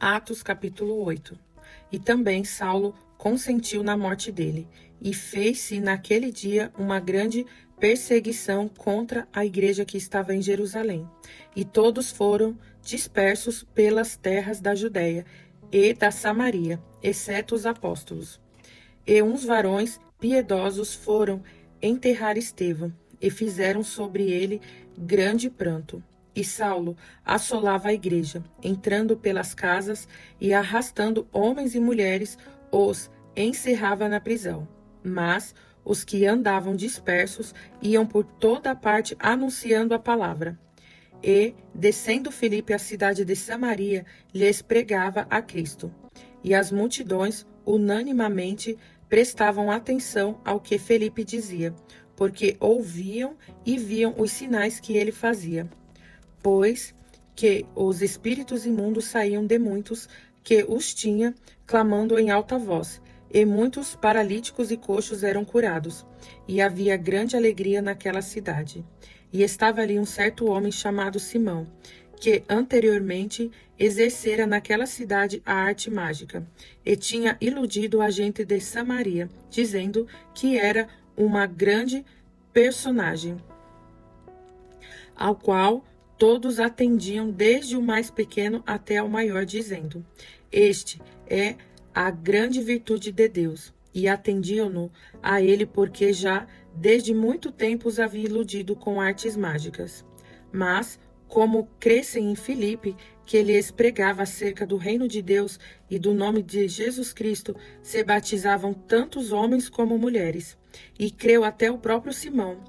Atos capítulo 8. E também Saulo consentiu na morte dele, e fez-se naquele dia uma grande perseguição contra a igreja que estava em Jerusalém. E todos foram dispersos pelas terras da Judéia e da Samaria, exceto os apóstolos. E uns varões piedosos foram enterrar Estevão, e fizeram sobre ele grande pranto. E Saulo assolava a igreja, entrando pelas casas e arrastando homens e mulheres, os encerrava na prisão. Mas os que andavam dispersos iam por toda a parte anunciando a palavra. E, descendo Filipe à cidade de Samaria, lhes pregava a Cristo. E as multidões, unanimemente, prestavam atenção ao que Filipe dizia, porque ouviam e viam os sinais que ele fazia. Pois que os espíritos imundos saíam de muitos que os tinha, clamando em alta voz, e muitos paralíticos e coxos eram curados, e havia grande alegria naquela cidade. E estava ali um certo homem chamado Simão, que anteriormente exercera naquela cidade a arte mágica, e tinha iludido a gente de Samaria, dizendo que era uma grande personagem, ao qual todos atendiam, desde o mais pequeno até o maior, dizendo: Este é a grande virtude de Deus. E atendiam-no a ele, porque já desde muito tempo os havia iludido com artes mágicas. Mas, como crescem em Filipe, que lhes pregava acerca do reino de Deus e do nome de Jesus Cristo, se batizavam tantos homens como mulheres. E creu até o próprio Simão.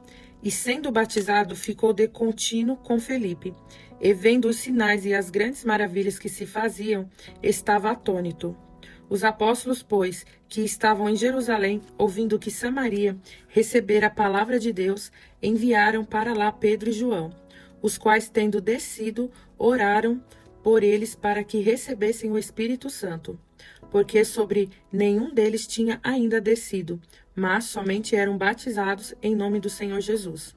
E sendo batizado, ficou de contínuo com Felipe. E vendo os sinais e as grandes maravilhas que se faziam, estava atônito. Os apóstolos, pois, que estavam em Jerusalém, ouvindo que Samaria recebera a palavra de Deus, enviaram para lá Pedro e João, os quais, tendo descido, oraram por eles para que recebessem o Espírito Santo, porque sobre nenhum deles tinha ainda descido, mas somente eram batizados em nome do Senhor Jesus.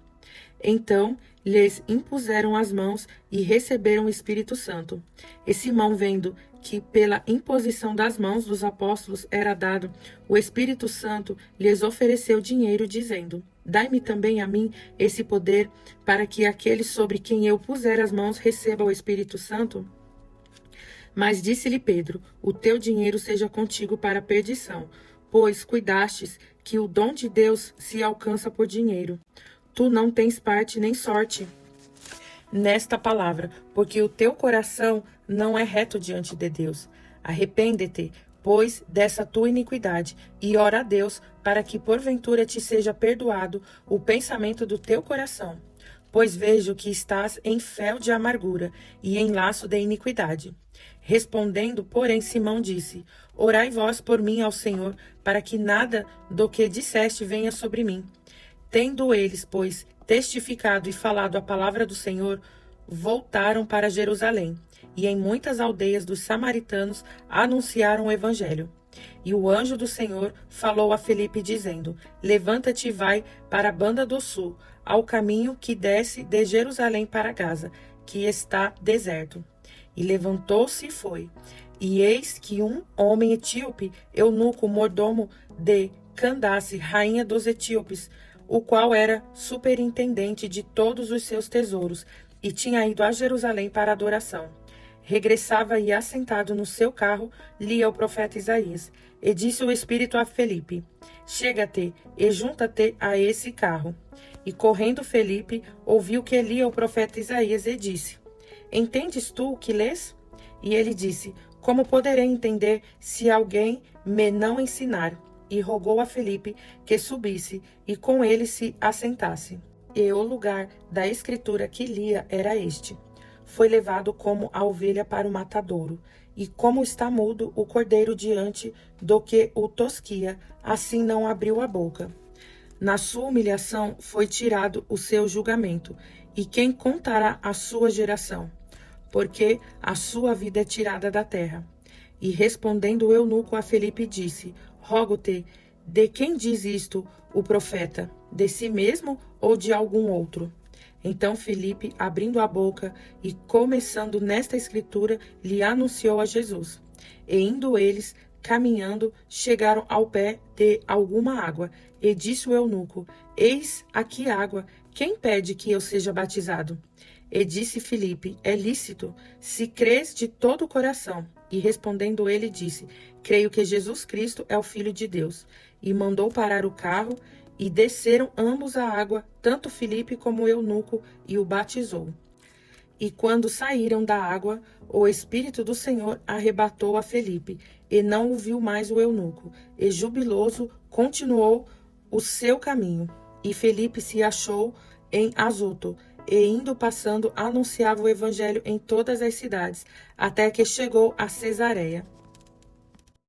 Então lhes impuseram as mãos e receberam o Espírito Santo. E Simão, vendo que pela imposição das mãos dos apóstolos era dado o Espírito Santo, lhes ofereceu dinheiro, dizendo: Dai-me também a mim esse poder, para que aquele sobre quem eu puser as mãos receba o Espírito Santo. Mas disse-lhe Pedro: O teu dinheiro seja contigo para a perdição, pois cuidastes que o dom de Deus se alcança por dinheiro. Tu não tens parte nem sorte nesta palavra, porque o teu coração não é reto diante de Deus. Arrepende-te, pois, dessa tua iniquidade, e ora a Deus, para que porventura te seja perdoado o pensamento do teu coração. Pois vejo que estás em fel de amargura e em laço de iniquidade. Respondendo, porém, Simão disse: Orai vós por mim ao Senhor, para que nada do que disseste venha sobre mim. Tendo eles, pois, testificado e falado a palavra do Senhor, voltaram para Jerusalém, e em muitas aldeias dos samaritanos anunciaram o evangelho. E o anjo do Senhor falou a Filipe, dizendo: Levanta-te e vai para a banda do sul, ao caminho que desce de Jerusalém para Gaza, que está deserto. E levantou-se e foi. E eis que um homem etíope, eunuco, mordomo de Candace, rainha dos etíopes, o qual era superintendente de todos os seus tesouros, e tinha ido a Jerusalém para adoração. Regressava e, assentado no seu carro, lia o profeta Isaías. E disse o Espírito a Felipe: Chega-te e junta-te a esse carro. E correndo Felipe, ouviu que lia o profeta Isaías e disse: Entendes tu o que lês? E ele disse: Como poderei entender se alguém me não ensinar? E rogou a Felipe que subisse e com ele se assentasse. E o lugar da escritura que lia era este: Foi levado como a ovelha para o matadouro, e como está mudo o cordeiro diante do que o tosquia, assim não abriu a boca. Na sua humilhação foi tirado o seu julgamento, e quem contará a sua geração? Porque a sua vida é tirada da terra. E respondendo o eunuco a Felipe disse: Rogo-te, de quem diz isto o profeta? De si mesmo ou de algum outro? Então Filipe, abrindo a boca e começando nesta escritura, lhe anunciou a Jesus. E indo eles, caminhando, chegaram ao pé de alguma água, e disse o eunuco: Eis aqui água, quem pede que eu seja batizado? E disse Filipe: É lícito, se crês de todo o coração. E respondendo ele, disse: Creio que Jesus Cristo é o Filho de Deus. E mandou parar o carro, e desceram ambos à água, tanto Filipe como o eunuco, e o batizou. E quando saíram da água, o Espírito do Senhor arrebatou a Filipe, e não o viu mais o eunuco, e jubiloso continuou o seu caminho. E Filipe se achou em Azoto, e indo passando, anunciava o evangelho em todas as cidades, até que chegou a Cesareia.